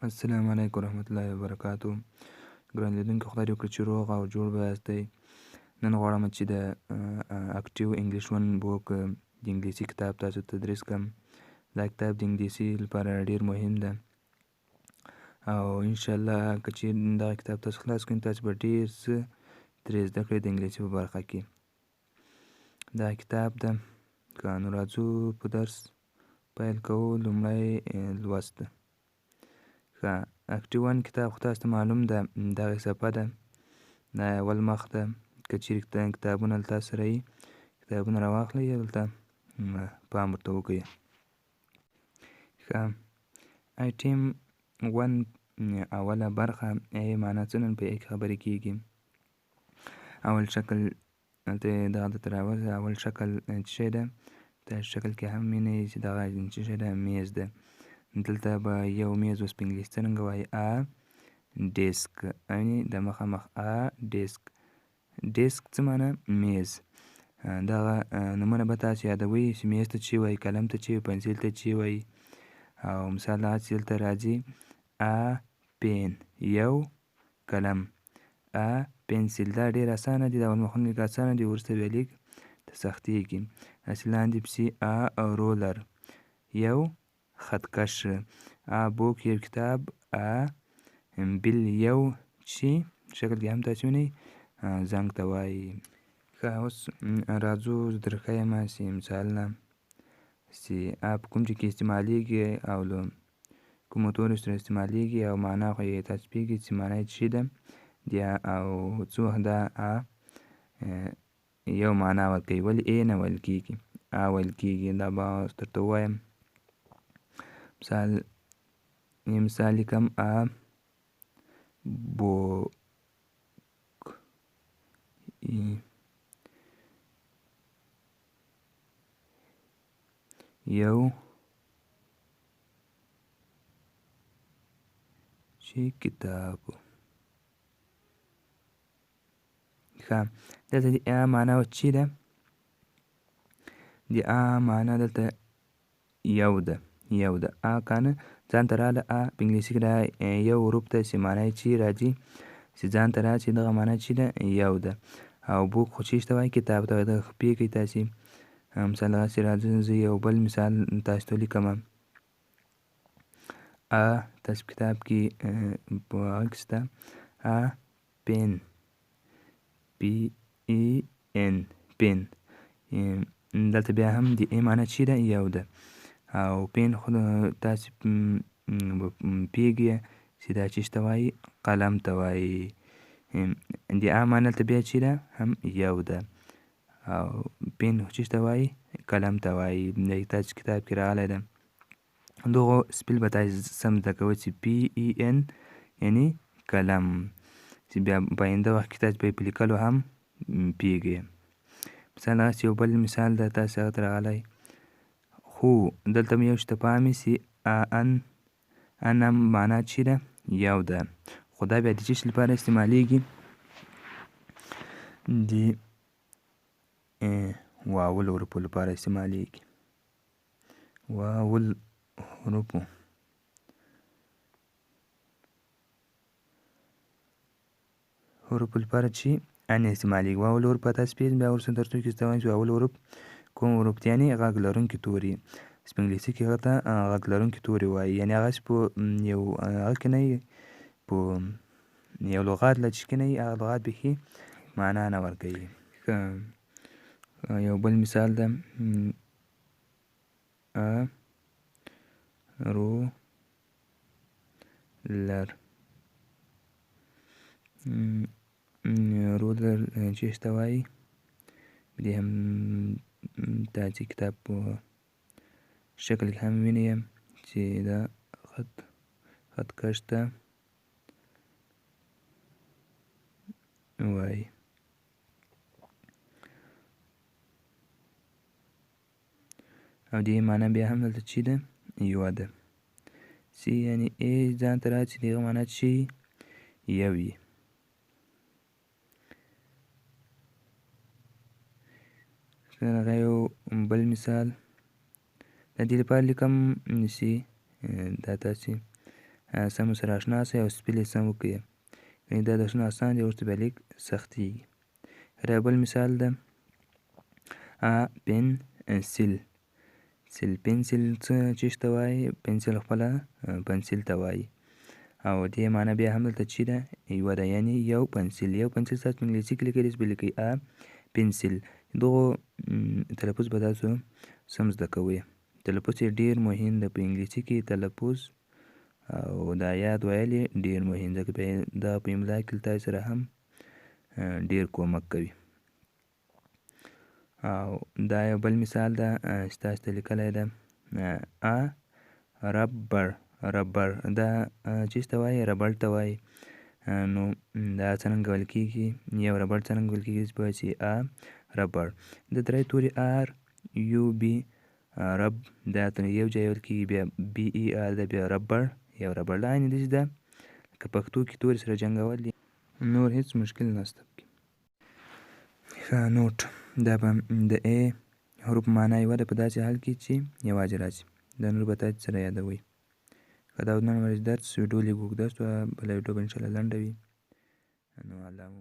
السلام علیکم ورحمت الله وبرکاتو. ګران لیدونکي، خدای دې وکړي چې روغ او جوړ به یاستئ. نن غواړم چې د اکټیو انګلیش 1 بوک د انګلیسي کتاب تاسو ته تدریس کړم. دا کتاب د انګلیسي لپاره ډېر مهم ده او انشاءالله که چیرې دغه کتاب تاسو خلاص کړئ تاسو به ډېر څه ترې زده کړئ د انګلیسي په برخه کې. دا کتاب ده. که نو راځو په درس پیل کوو. لومړی لوست ده. اکټیو 1 کتاب خو تاسو ته معلوم ده، دغه صفحه ده، دا اول مخ ده. که چیرې کتابونه له تاسو سره وي کتابونه راواخلئ او دلته پام ورته وکړئ. ښه، ایټم 1 اوله برخه ای معنا څه نن په ای کې خبرې کېږي. اول شکل دغه درته راوځي. اول شکل څه شی ده؟ په شکل کې هم وینئ چې دغه څه شی ده؟ میز ده. دلته به یو میز اوس په انګلیسي څرنګه وایي؟ ډیسک. یعنې د مخامخ ډیسک. ډیسک څه معنا؟ میز. دغه نومونه به تاسو یادوئ چې میز ته چې وایي، قلم ته چې وایي، پنسل ته چې وایي. او مثال هغه چې دلته راځي پین، یو قلم. پنسل دا ډېر اسانه دي، د اول مخونه لږ اسانه دي، وروسته بیا لږ سختېږي. هسې لاندې پسې رولر، یو خطکش. بوک یو کتاب. بیل یو چې شکل کې هم تاسو وینئ زنګ ته وایي. ښه، اوس راځو زه درښیم چې مثالونه چې په کوم ځای کې استعمالیږي او له کومو تورو سره استعمالیږي او معنا خو یې تاسو پوهېږئ چې معنا یې څه شی ده او څه وخت دا یو معنا ورکوي. ولې ای نه ویل کېږي؟ ویل کېږي. دا به درته ووایم. مثال لیکم بوک، یو چې کتاب. ښه، دلته د معنا چې ده، د معنا دلته یو ده. یو ده. کنه ځان ته راغله. په انګلیسي کې دا یو حروف ته چې معنا یې چې راځي چې ځان ته راشي دغه معنا چې ده یو ده. او بوک خو چې ته وایي کتاب ته وایي. دغه پوهېږئ تاسې. مثال هغسې راځي. زه یو بل مثال تاسو ته لیکم. تاسو کتاب کې په هغه کې شته پین، پی ای ان، پین. دلته بیا هم د ای معنا چې ده یو ده. او پین خو تاسې پوهېږئ چې دا چې ته وایي قلم ته وایي. د معنا دلته بیا چې ده هم یو ده. او پین خو چې ته وایي قلم ته وایي. تاسو کتاب کې راغلی ده. دغه سپیل به تاسو سم زده کوئ چې پی ای ان یعنې قلم، چې بیا په آینده وخت کې تاسو به یې په لیکلو هم پوهېږئ. مثال هغسې یو بل مثال ده تاسو هغه ته راغلی. خو دلته مې یو شي ته پام وي چې ان هم معنا چې ده یو ده. خو دا بیا د څه شي لپاره استعمالیږي؟ د واول حروفو لپاره استعمالیږي. واول حروفو لپاره چې ان استعمالیږي. واول حروف په تاسو پوهېږئ. بیا وروسته درسونو کې زده وایم چې واول حروف کوم حروف دي؟ یعنې غږ لرونکي توري. په انګلیسي کې هغه ته غږ لرونکي توري وایي. یعنې هغسې په یو هغه کې نه وي، په یو لغات له چې کې نه وي، هغه لغات بیخي معنا نه ورکوي. یو بل مثال ده رولر. رولر چې ته وایي دې هم تاسې کتاب په شکل کې هم وینئ چې دا خطکش ته وایي. او دې معنا بیا هم دلته چې ده یوه ده. چې یعنې ای ځان ته راشي دغه معنا چې یو وي. هغه یو بل مثال د دې لپاره لیکم چې دا تاسې سم سره اشنا سئ او سپل یې سم وکړئ. یعنې دا درسونه اسان دي، وروسته بیا لیک سختېږي. دا بل مثال ده پنسل. پنسل څه چیش ته وایي؟ پنسل خپله پنسل ته وایي. او دې معنی بیا هم دلته چی ده؟ یوه ده، یعنې یو پنسل. یو پنسل تاسو په انګلیسي کې لیکلی به لیکئ پنسل. دغو تلفظ به تاسو سم زده کوئ. تلفظ یې ډېر مهم ده په انګلیسي کې. تلفظ او دا یاد ویل یې ډېر مهم، ځکه دا په املا کې له تاسو سره هم ډېر کومک کوي. او دا یو بل مثال ده چې تاسو ته لیکلی ده ربر. دا چیز ته وایي؟ ربړ ته وایي. نو دا څرنګه ویل کېږي؟ یو ربړ څرنګه ویل کېږي؟ چې ربړ. د درې توري آر یو بي رب، دا تر یو ځای ویل کېږي، بیا بي ای آر ده، بیا ربړ. یو ربړ لاین داسې ده که پښتو کې توري سره جنګول دي، نور هېڅ مشکل نشته پکې. ښه نوټ: دا به د ا حروف معنا یوه ده په داسې حال کې چې یوازې راځي. دا نور به تاسو سره یادوئ. که دا نن ورځ درس ویډیو لږ اوږده شوه، بله ویډیو به انشاءالله لنډه وي. نو الله مو